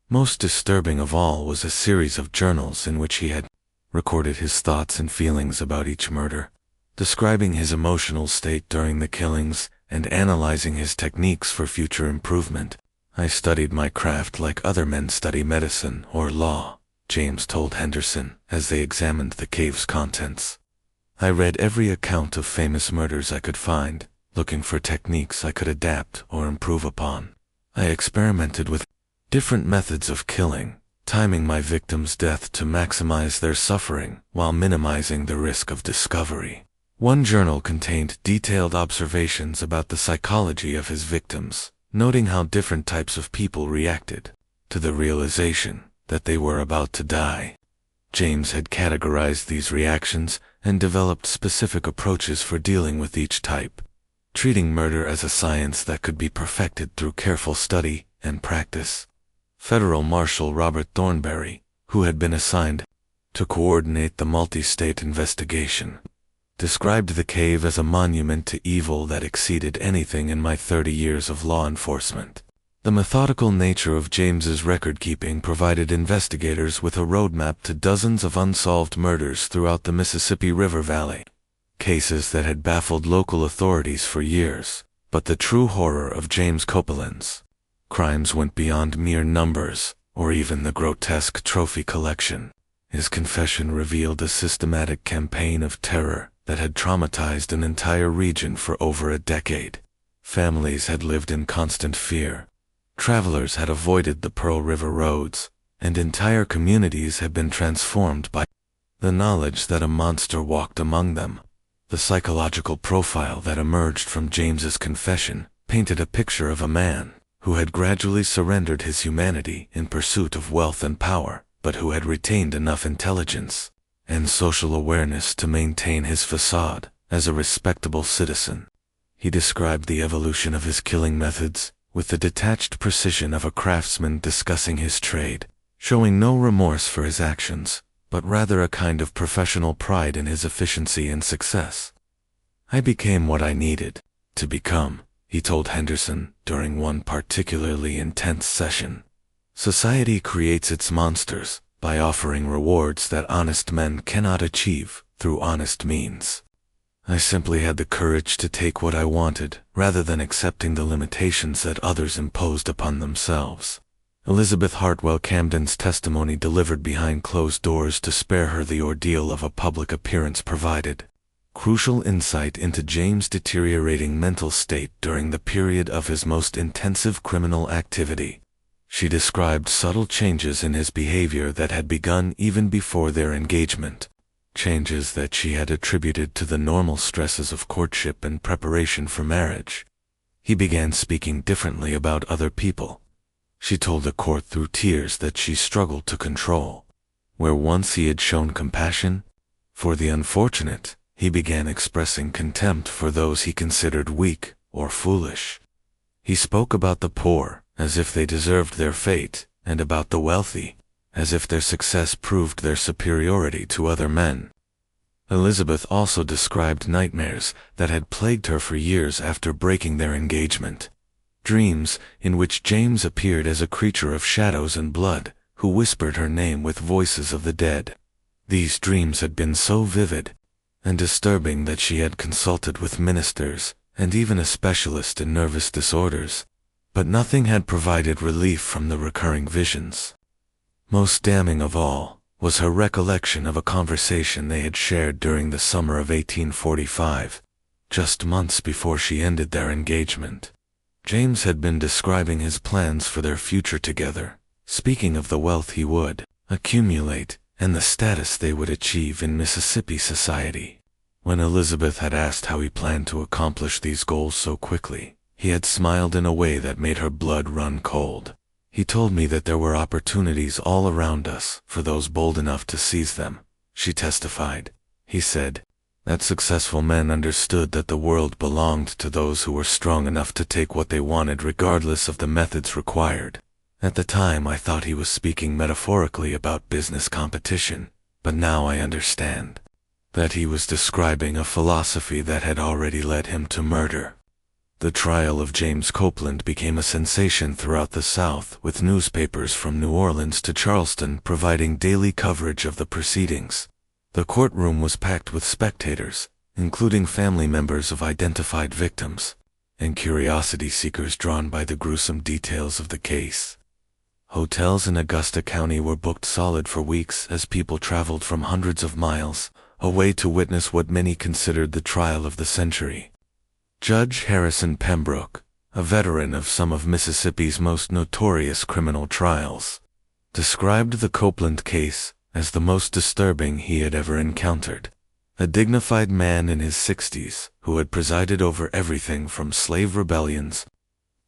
Most disturbing of all was a series of journals in which he had recorded his thoughts and feelings about each murder, describing his emotional state during the killings and analyzing his techniques for future improvement. "I studied my craft like other men study medicine or law," James told Henderson as they examined the cave's contents. "I read every account of famous murders I could find, looking for techniques I could adapt or improve upon. I experimented with different methods of killing, timing my victims' death to maximize their suffering while minimizing the risk of discovery." One journal contained detailed observations about the psychology of his victims, noting how different types of people reacted to the realization that they were about to die. James had categorized these reactions and developed specific approaches for dealing with each type, treating murder as a science that could be perfected through careful study and practice. Federal Marshal Robert Thornberry, who had been assigned to coordinate the multi-state investigation, described the cave as a monument to evil that exceeded anything in my 30 years of law enforcement. The methodical nature of James's record-keeping provided investigators with a roadmap to dozens of unsolved murders throughout the Mississippi River Valley, cases that had baffled local authorities for years. But the true horror of James Copeland's crimes went beyond mere numbers or even the grotesque trophy collection. His confession revealed a systematic campaign of terror that had traumatized an entire region for over a decade. Families had lived in constant fear. Travelers had avoided the Pearl River roads, and entire communities had been transformed by the knowledge that a monster walked among them. The psychological profile that emerged from James's confession painted a picture of a man who had gradually surrendered his humanity in pursuit of wealth and power, but who had retained enough intelligence and social awareness to maintain his facade as a respectable citizen. He described the evolution of his killing methods with the detached precision of a craftsman discussing his trade, showing no remorse for his actions, but rather a kind of professional pride in his efficiency and success. "I became what I needed to become," he told Henderson during one particularly intense session. "Society creates its monsters by offering rewards that honest men cannot achieve through honest means. I simply had the courage to take what I wanted rather than accepting the limitations that others imposed upon themselves." Elizabeth Hartwell Camden's testimony delivered behind closed doors to spare her the ordeal of a public appearance provided crucial insight into James' deteriorating mental state during the period of his most intensive criminal activity. She described subtle changes in his behavior that had begun even before their engagement, changes that she had attributed to the normal stresses of courtship and preparation for marriage. He began speaking differently about other people. She told the court through tears that she struggled to control. Where once he had shown compassion for the unfortunate, he began expressing contempt for those he considered weak or foolish. He spoke about the poor as if they deserved their fate, and about the wealthy as if their success proved their superiority to other men. Elizabeth also described nightmares that had plagued her for years after breaking their engagement. Dreams in which James appeared as a creature of shadows and blood, who whispered her name with voices of the dead. These dreams had been so vivid and disturbing that she had consulted with ministers and even a specialist in nervous disorders, but nothing had provided relief from the recurring visions. Most damning of all was her recollection of a conversation they had shared during the summer of 1845, just months before she ended their engagement. James had been describing his plans for their future together, speaking of the wealth he would accumulate and the status they would achieve in Mississippi society. When Elizabeth had asked how he planned to accomplish these goals so quickly, he had smiled in a way that made her blood run cold. "He told me that there were opportunities all around us for those bold enough to seize them," she testified. He said that successful men understood that the world belonged to those who were strong enough to take what they wanted regardless of the methods required. At the time I thought he was speaking metaphorically about business competition, but now I understand that he was describing a philosophy that had already led him to murder. The trial of James Copeland became a sensation throughout the South, with newspapers from New Orleans to Charleston providing daily coverage of the proceedings. The courtroom was packed with spectators, including family members of identified victims, and curiosity seekers drawn by the gruesome details of the case. Hotels in Augusta County were booked solid for weeks as people traveled from hundreds of miles away to witness what many considered the trial of the century. Judge Harrison Pembroke, a veteran of some of Mississippi's most notorious criminal trials, described the Copeland case as the most disturbing he had ever encountered. A dignified man in his 60s who had presided over everything from slave rebellions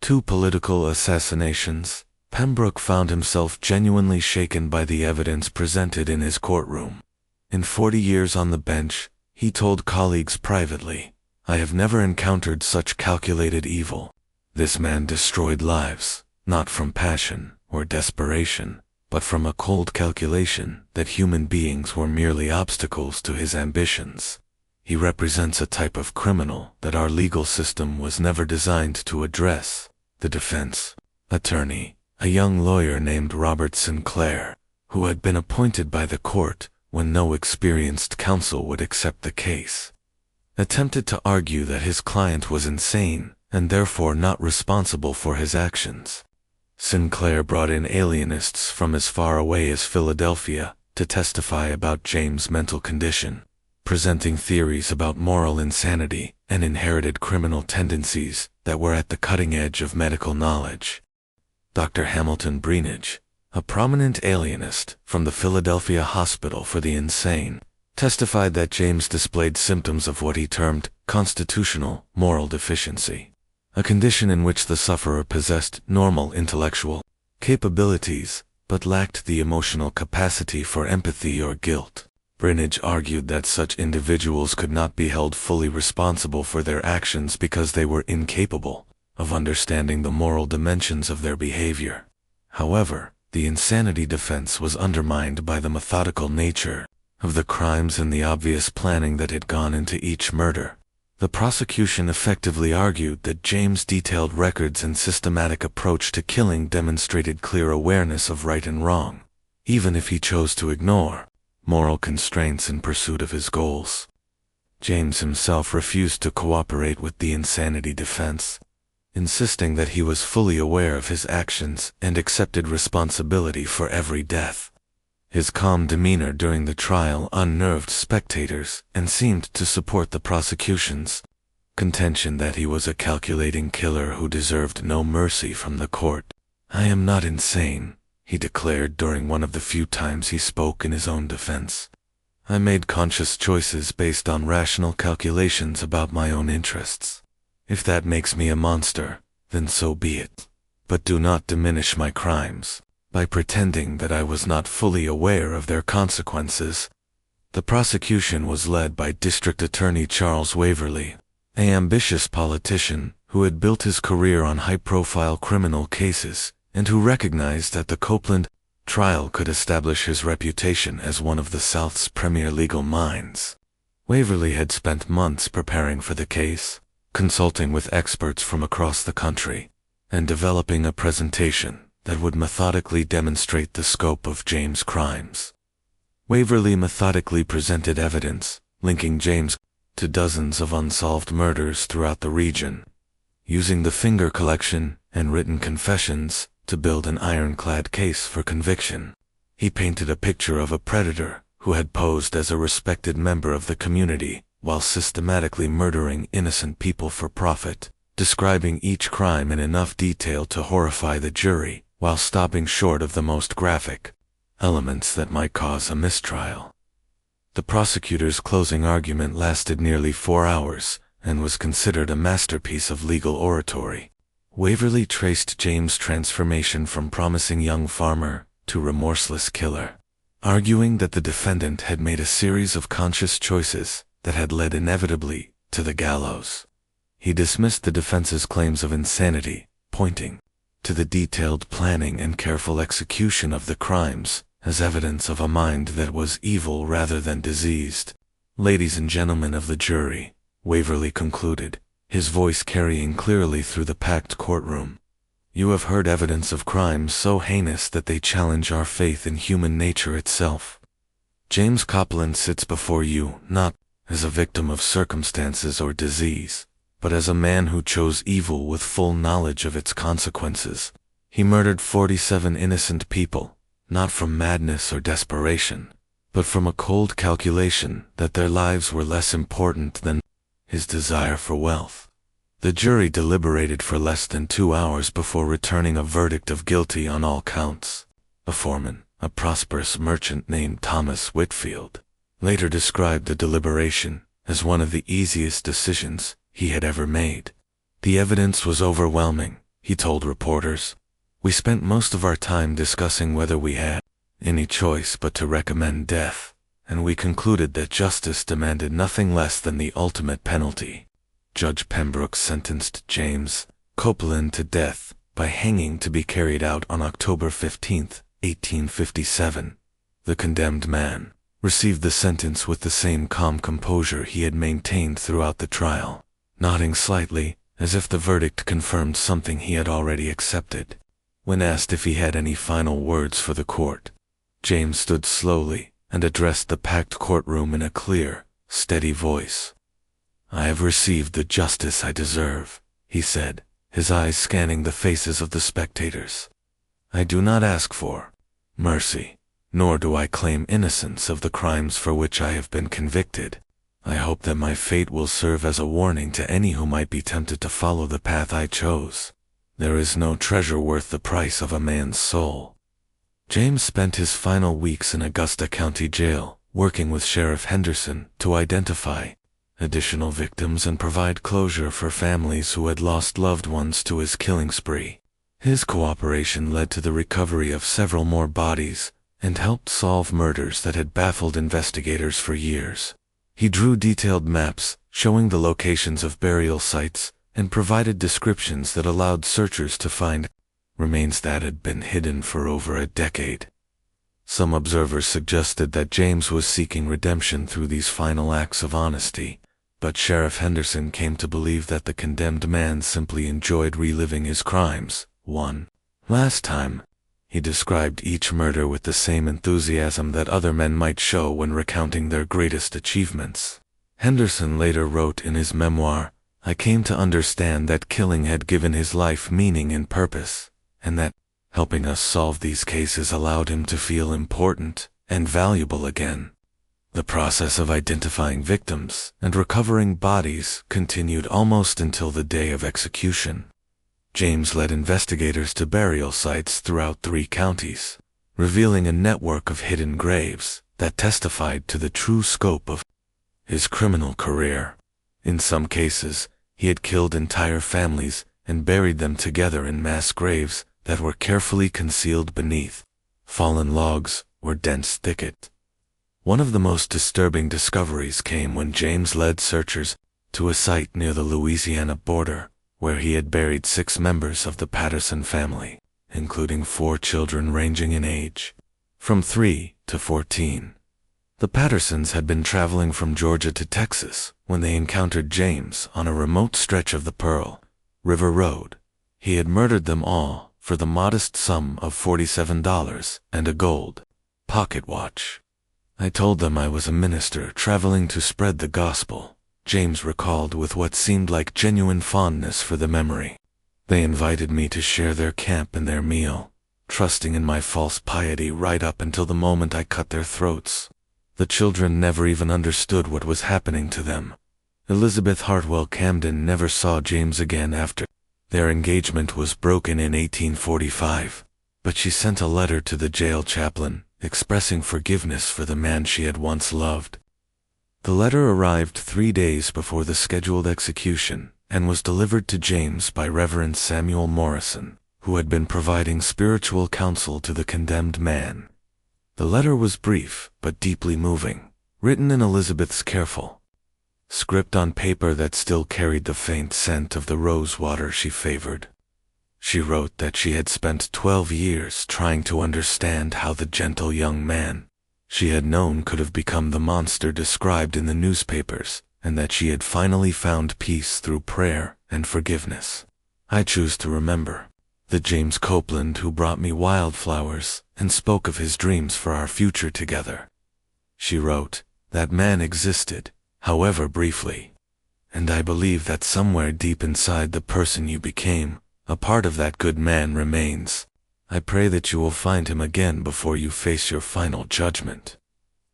to political assassinations, Pembroke found himself genuinely shaken by the evidence presented in his courtroom. In 40 years on the bench, he told colleagues privately, "I have never encountered such calculated evil. This man destroyed lives, not from passion or desperation, but from a cold calculation that human beings were merely obstacles to his ambitions. He represents a type of criminal that our legal system was never designed to address." The defense attorney, a young lawyer named Robert Sinclair, who had been appointed by the court when no experienced counsel would accept the case, attempted to argue that his client was insane and therefore not responsible for his actions. Sinclair brought in alienists from as far away as Philadelphia to testify about James' mental condition, presenting theories about moral insanity and inherited criminal tendencies that were at the cutting edge of medical knowledge. Dr. Hamilton Breenidge, a prominent alienist from the Philadelphia Hospital for the Insane, testified that James displayed symptoms of what he termed constitutional moral deficiency, a condition in which the sufferer possessed normal intellectual capabilities but lacked the emotional capacity for empathy or guilt. Breenidge argued that such individuals could not be held fully responsible for their actions because they were incapable of understanding the moral dimensions of their behavior. However, the insanity defense was undermined by the methodical nature of the crimes and the obvious planning that had gone into each murder. The prosecution effectively argued that James' detailed records and systematic approach to killing demonstrated clear awareness of right and wrong, even if he chose to ignore moral constraints in pursuit of his goals. James himself refused to cooperate with the insanity defense, insisting that he was fully aware of his actions and accepted responsibility for every death. His calm demeanor during the trial unnerved spectators and seemed to support the prosecution's contention that he was a calculating killer who deserved no mercy from the court. "I am not insane," he declared during one of the few times he spoke in his own defense. "I made conscious choices based on rational calculations about my own interests. If that makes me a monster, then so be it. But do not diminish my crimes by pretending that I was not fully aware of their consequences." The prosecution was led by District Attorney Charles Waverly, an ambitious politician who had built his career on high-profile criminal cases and who recognized that the Copeland trial could establish his reputation as one of the South's premier legal minds. Waverly had spent months preparing for the case, consulting with experts from across the country, and developing a presentation that would methodically demonstrate the scope of James' crimes. Waverly methodically presented evidence linking James to dozens of unsolved murders throughout the region, using the finger collection and written confessions to build an ironclad case for conviction. He painted a picture of a predator who had posed as a respected member of the community while systematically murdering innocent people for profit, describing each crime in enough detail to horrify the jury while stopping short of the most graphic elements that might cause a mistrial. The prosecutor's closing argument lasted nearly 4 hours and was considered a masterpiece of legal oratory. Waverly traced James' transformation from promising young farmer to remorseless killer, arguing that the defendant had made a series of conscious choices that had led inevitably to the gallows. He dismissed the defense's claims of insanity, pointing to the detailed planning and careful execution of the crimes as evidence of a mind that was evil rather than diseased. "Ladies and gentlemen of the jury," Waverly concluded, his voice carrying clearly through the packed courtroom, "you have heard evidence of crimes so heinous that they challenge our faith in human nature itself. James Copeland sits before you not as a victim of circumstances or disease, but as a man who chose evil with full knowledge of its consequences. He murdered 47 innocent people, not from madness or desperation, but from a cold calculation that their lives were less important than his desire for wealth." The jury deliberated for less than 2 hours before returning a verdict of guilty on all counts. A foreman, a prosperous merchant named Thomas Whitfield, later described the deliberation as one of the easiest decisions he had ever made. "The evidence was overwhelming," he told reporters. "We spent most of our time discussing whether we had any choice but to recommend death, and we concluded that justice demanded nothing less than the ultimate penalty." Judge Pembroke sentenced James Copeland to death by hanging to be carried out on October 15, 1857. The condemned man received the sentence with the same calm composure he had maintained throughout the trial, nodding slightly as if the verdict confirmed something he had already accepted. When asked if he had any final words for the court, James stood slowly and addressed the packed courtroom in a clear, steady voice. "I have received the justice I deserve," he said, his eyes scanning the faces of the spectators. "I do not ask for mercy, nor do I claim innocence of the crimes for which I have been convicted. I hope that my fate will serve as a warning to any who might be tempted to follow the path I chose. There is no treasure worth the price of a man's soul." James spent his final weeks in Augusta County Jail, working with Sheriff Henderson to identify additional victims and provide closure for families who had lost loved ones to his killing spree. His cooperation led to the recovery of several more bodies and helped solve murders that had baffled investigators for years. He drew detailed maps showing the locations of burial sites and provided descriptions that allowed searchers to find remains that had been hidden for over a decade. Some observers suggested that James was seeking redemption through these final acts of honesty, but Sheriff Henderson came to believe that the condemned man simply enjoyed reliving his crimes one last time. He described each murder with the same enthusiasm that other men might show when recounting their greatest achievements. Henderson later wrote in his memoir, "I came to understand that killing had given his life meaning and purpose, and that helping us solve these cases allowed him to feel important and valuable again." The process of identifying victims and recovering bodies continued almost until the day of execution. James led investigators to burial sites throughout 3 counties, revealing a network of hidden graves that testified to the true scope of his criminal career. In some cases, he had killed entire families and buried them together in mass graves that were carefully concealed beneath fallen logs or dense thicket. One of the most disturbing discoveries came when James led searchers to a site near the Louisiana border, where he had buried 6 members of the Patterson family, including 4 children ranging in age from 3 to 14. The Pattersons had been traveling from Georgia to Texas when they encountered James on a remote stretch of the Pearl River Road. He had murdered them all for the modest sum of $47 and a gold pocket watch. "I told them I was a minister traveling to spread the gospel," James recalled with what seemed like genuine fondness for the memory. "They invited me to share their camp and their meal, trusting in my false piety right up until the moment I cut their throats. The children never even understood what was happening to them." Elizabeth Hartwell Camden never saw James again after their engagement was broken in 1845, but she sent a letter to the jail chaplain expressing forgiveness for the man she had once loved. The letter arrived 3 days before the scheduled execution and was delivered to James by Reverend Samuel Morrison, who had been providing spiritual counsel to the condemned man. The letter was brief, but deeply moving, written in Elizabeth's careful script on paper that still carried the faint scent of the rose water she favored. She wrote that she had spent 12 years trying to understand how the gentle young man she had known could have become the monster described in the newspapers, and that she had finally found peace through prayer and forgiveness. I choose to remember the James Copeland who brought me wildflowers and spoke of his dreams for our future together. She wrote, that man existed, however briefly, and I believe that somewhere deep inside the person you became, a part of that good man remains. I pray that you will find him again before you face your final judgment.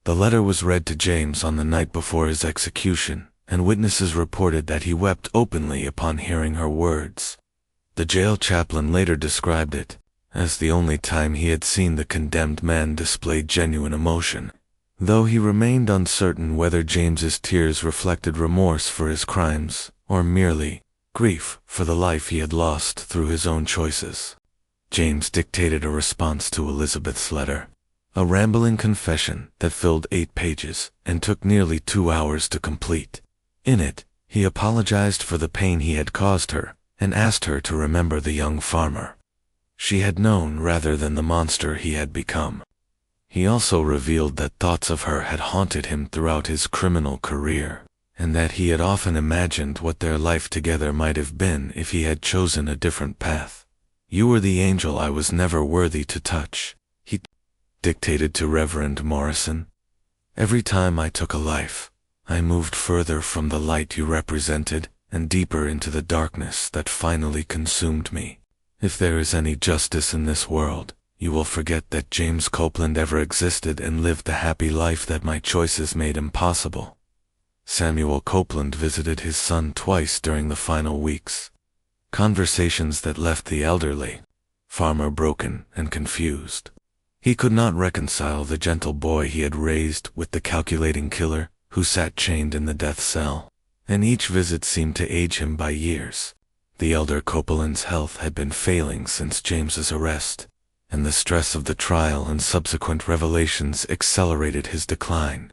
The letter was read to James on the night before his execution, and witnesses reported that he wept openly upon hearing her words. The jail chaplain later described it as the only time he had seen the condemned man display genuine emotion, though he remained uncertain whether James's tears reflected remorse for his crimes or merely grief for the life he had lost through his own choices. James dictated a response to Elizabeth's letter, a rambling confession that filled 8 pages and took nearly 2 hours to complete. In it, he apologized for the pain he had caused her and asked her to remember the young farmer she had known rather than the monster he had become. He also revealed that thoughts of her had haunted him throughout his criminal career, and that he had often imagined what their life together might have been if he had chosen a different path. You were the angel I was never worthy to touch, he dictated to Reverend Morrison. Every time I took a life, I moved further from the light you represented and deeper into the darkness that finally consumed me. If there is any justice in this world, you will forget that James Copeland ever existed and lived the happy life that my choices made impossible. Samuel Copeland visited his son twice during the final weeks. Conversations that left the elderly farmer broken and confused. He could not reconcile the gentle boy he had raised with the calculating killer who sat chained in the death cell, and each visit seemed to age him by years. The elder Copeland's health had been failing since James's arrest, and the stress of the trial and subsequent revelations accelerated his decline.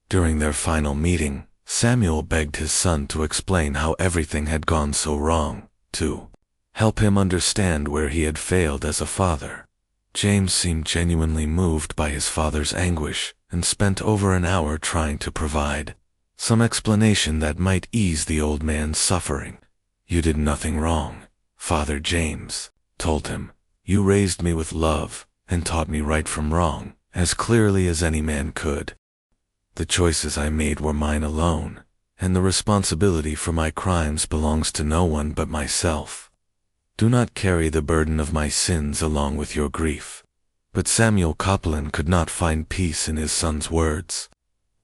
During their final meeting, Samuel begged his son to explain how everything had gone so wrong, to help him understand where he had failed as a father. James seemed genuinely moved by his father's anguish and spent over an hour trying to provide some explanation that might ease the old man's suffering. You did nothing wrong, Father James told him. You raised me with love and taught me right from wrong as clearly as any man could. The choices I made were mine alone, and the responsibility for my crimes belongs to no one but myself. Do not carry the burden of my sins along with your grief. But Samuel Copeland could not find peace in his son's words.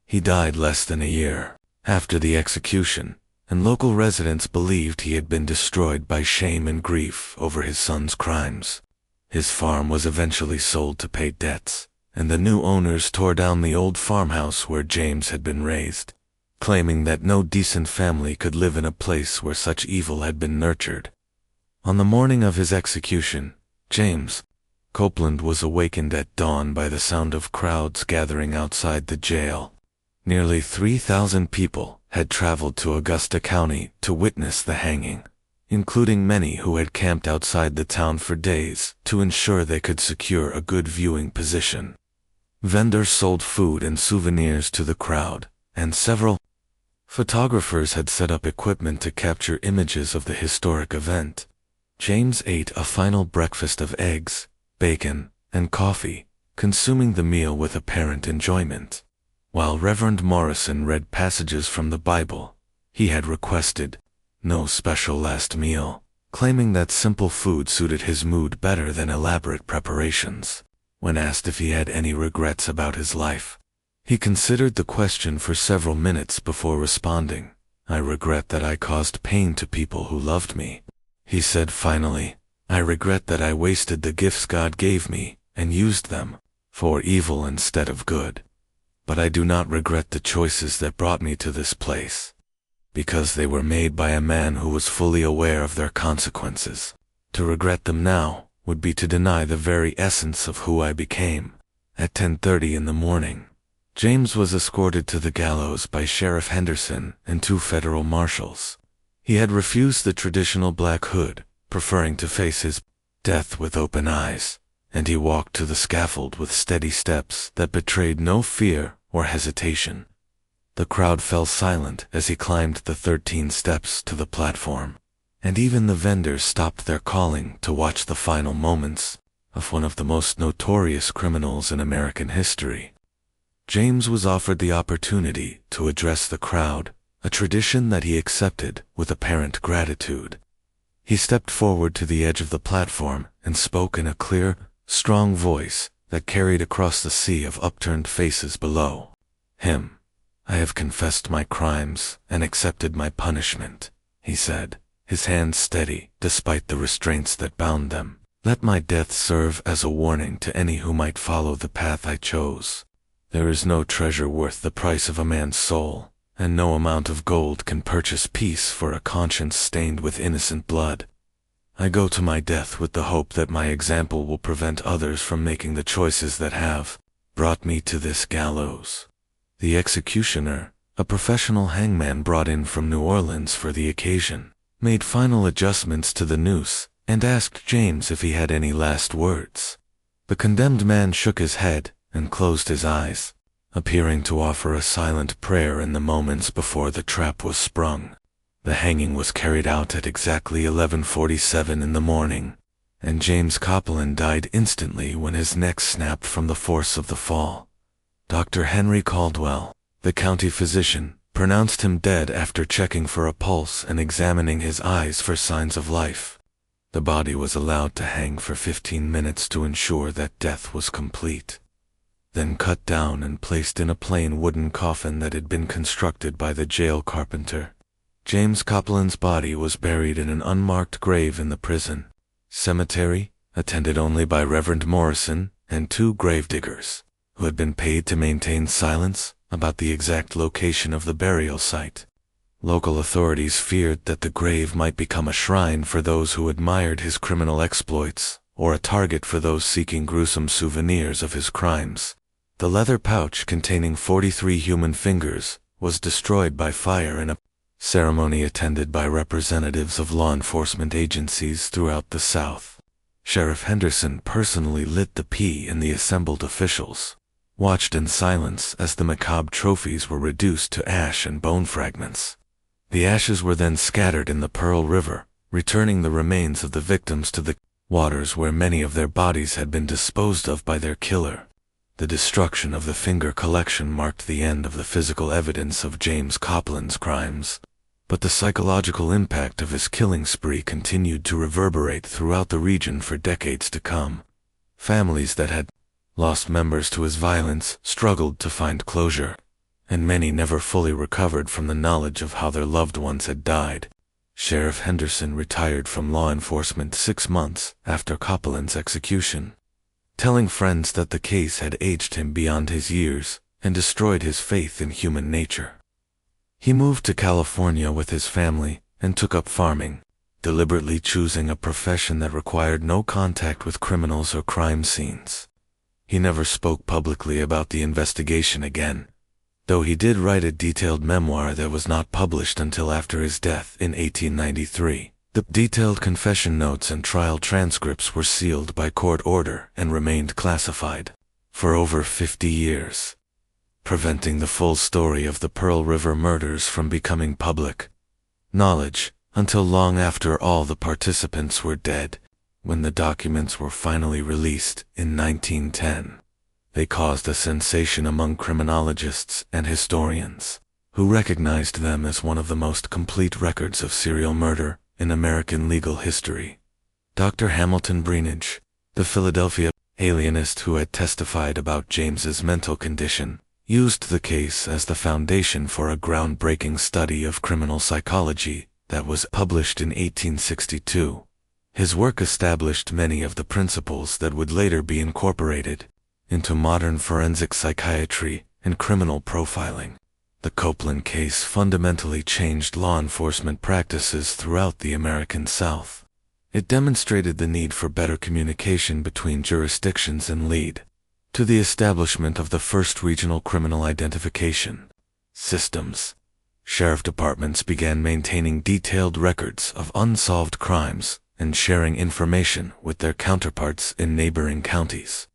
He died less than a year after the execution, and local residents believed he had been destroyed by shame and grief over his son's crimes. His farm was eventually sold to pay debts, and the new owners tore down the old farmhouse where James had been raised, claiming that no decent family could live in a place where such evil had been nurtured. On the morning of his execution, James Copeland was awakened at dawn by the sound of crowds gathering outside the jail. Nearly 3,000 people had traveled to Augusta County to witness the hanging, including many who had camped outside the town for days to ensure they could secure a good viewing position. Vendors sold food and souvenirs to the crowd, and several photographers had set up equipment to capture images of the historic event. James ate a final breakfast of eggs, bacon, and coffee, consuming the meal with apparent enjoyment. While Reverend Morrison read passages from the Bible, he had requested no special last meal, claiming that simple food suited his mood better than elaborate preparations. When asked if he had any regrets about his life, he considered the question for several minutes before responding. I regret that I caused pain to people who loved me, he said finally. I regret that I wasted the gifts God gave me and used them for evil instead of good. But I do not regret the choices that brought me to this place, because they were made by a man who was fully aware of their consequences. To regret them now would be to deny the very essence of who I became, At 10:30 in the morning, James was escorted to the gallows by Sheriff Henderson and 2 federal marshals. He had refused the traditional black hood, preferring to face his death with open eyes, and he walked to the scaffold with steady steps that betrayed no fear or hesitation. The crowd fell silent as he climbed the 13 steps to the platform, and even the vendors stopped their calling to watch the final moments of one of the most notorious criminals in American history. James was offered the opportunity to address the crowd, a tradition that he accepted with apparent gratitude. He stepped forward to the edge of the platform and spoke in a clear, strong voice that carried across the sea of upturned faces below. "I have confessed my crimes and accepted my punishment," he said, his hands steady despite the restraints that bound them. "Let my death serve as a warning to any who might follow the path I chose. There is no treasure worth the price of a man's soul, and no amount of gold can purchase peace for a conscience stained with innocent blood. I go to my death with the hope that my example will prevent others from making the choices that have brought me to this gallows." The executioner, a professional hangman brought in from New Orleans for the occasion, made final adjustments to the noose and asked James if he had any last words. The condemned man shook his head and closed his eyes, appearing to offer a silent prayer in the moments before the trap was sprung. The hanging was carried out at exactly 11:47 in the morning, and James Copeland died instantly when his neck snapped from the force of the fall. Dr. Henry Caldwell, the county physician, pronounced him dead after checking for a pulse and examining his eyes for signs of life. The body was allowed to hang for 15 minutes to ensure that death was complete, then cut down and placed in a plain wooden coffin that had been constructed by the jail carpenter. James Copeland's body was buried in an unmarked grave in the prison cemetery, attended only by Reverend Morrison and 2 gravediggers, who had been paid to maintain silence about the exact location of the burial site. Local authorities feared that the grave might become a shrine for those who admired his criminal exploits, or a target for those seeking gruesome souvenirs of his crimes. The leather pouch containing 43 human fingers was destroyed by fire in a ceremony attended by representatives of law enforcement agencies throughout the South. Sheriff Henderson personally lit the pea, and the assembled officials watched in silence as the macabre trophies were reduced to ash and bone fragments. The ashes were then scattered in the Pearl River, returning the remains of the victims to the waters where many of their bodies had been disposed of by their killer. The destruction of the finger collection marked the end of the physical evidence of James Copeland's crimes, but the psychological impact of his killing spree continued to reverberate throughout the region for decades to come. Families that had lost members to his violence struggled to find closure, and many never fully recovered from the knowledge of how their loved ones had died. Sheriff Henderson retired from law enforcement 6 months after Copeland's execution, telling friends that the case had aged him beyond his years and destroyed his faith in human nature. He moved to California with his family and took up farming, deliberately choosing a profession that required no contact with criminals or crime scenes. He never spoke publicly about the investigation again, though he did write a detailed memoir that was not published until after his death in 1893. The detailed confession notes and trial transcripts were sealed by court order and remained classified for over 50 years, preventing the full story of the Pearl River murders from becoming public knowledge until long after all the participants were dead. When the documents were finally released in 1910, they caused a sensation among criminologists and historians, who recognized them as one of the most complete records of serial murder in American legal history. Dr. Hamilton Breenidge, the Philadelphia alienist who had testified about James's mental condition, used the case as the foundation for a groundbreaking study of criminal psychology that was published in 1862. His work established many of the principles that would later be incorporated into modern forensic psychiatry and criminal profiling. The Copeland case fundamentally changed law enforcement practices throughout the American South. It demonstrated the need for better communication between jurisdictions and lead to the establishment of the first regional criminal identification systems. Sheriff departments began maintaining detailed records of unsolved crimes and sharing information with their counterparts in neighboring counties.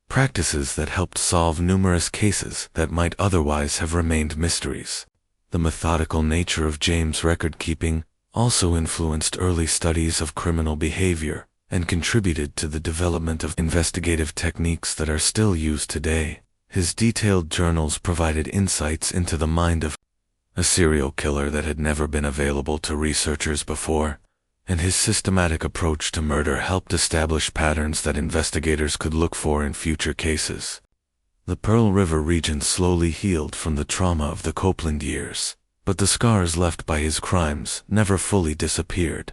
Practices that helped solve numerous cases that might otherwise have remained mysteries. The methodical nature of James' record-keeping also influenced early studies of criminal behavior and contributed to the development of investigative techniques that are still used today. His detailed journals provided insights into the mind of a serial killer that had never been available to researchers before, and his systematic approach to murder helped establish patterns that investigators could look for in future cases. The Pearl River region slowly healed from the trauma of the Copeland years, but the scars left by his crimes never fully disappeared.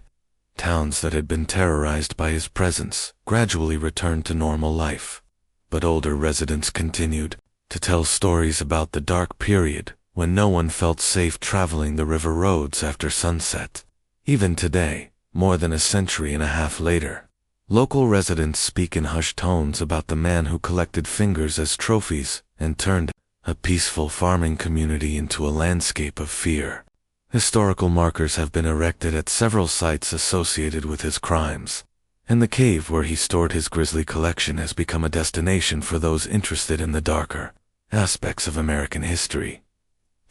Towns that had been terrorized by his presence gradually returned to normal life, but older residents continued to tell stories about the dark period when no one felt safe traveling the river roads after sunset. Even today, more than a century and a half later, local residents speak in hushed tones about the man who collected fingers as trophies and turned a peaceful farming community into a landscape of fear. Historical markers have been erected at several sites associated with his crimes, and the cave where he stored his grisly collection has become a destination for those interested in the darker aspects of American history.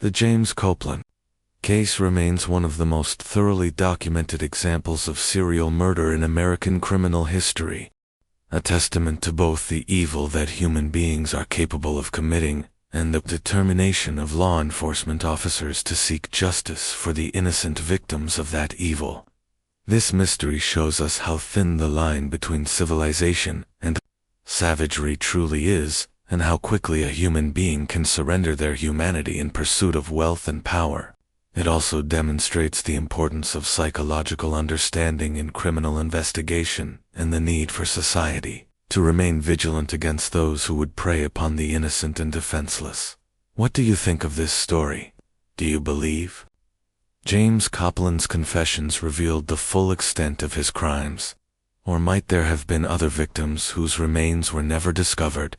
The James Copeland case remains one of the most thoroughly documented examples of serial murder in American criminal history, a testament to both the evil that human beings are capable of committing and the determination of law enforcement officers to seek justice for the innocent victims of that evil. This mystery shows us how thin the line between civilization and savagery truly is, and how quickly a human being can surrender their humanity in pursuit of wealth and power. It also demonstrates the importance of psychological understanding in criminal investigation and the need for society to remain vigilant against those who would prey upon the innocent and defenseless. What do you think of this story? Do you believe James Copeland's confessions revealed the full extent of his crimes? Or might there have been other victims whose remains were never discovered?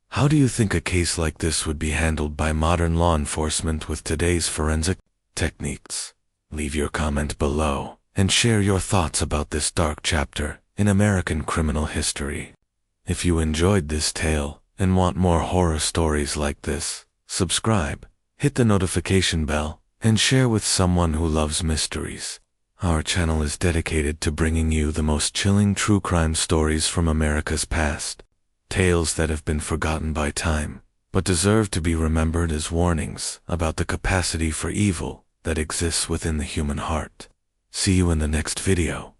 How do you think a case like this would be handled by modern law enforcement with today's forensic techniques? Leave your comment below and share your thoughts about this dark chapter in American criminal history. If you enjoyed this tale and want more horror stories like this, subscribe, hit the notification bell, and share with someone who loves mysteries. Our channel is dedicated to bringing you the most chilling true crime stories from America's past. Tales that have been forgotten by time, but deserve to be remembered as warnings about the capacity for evil that exists within the human heart. See you in the next video.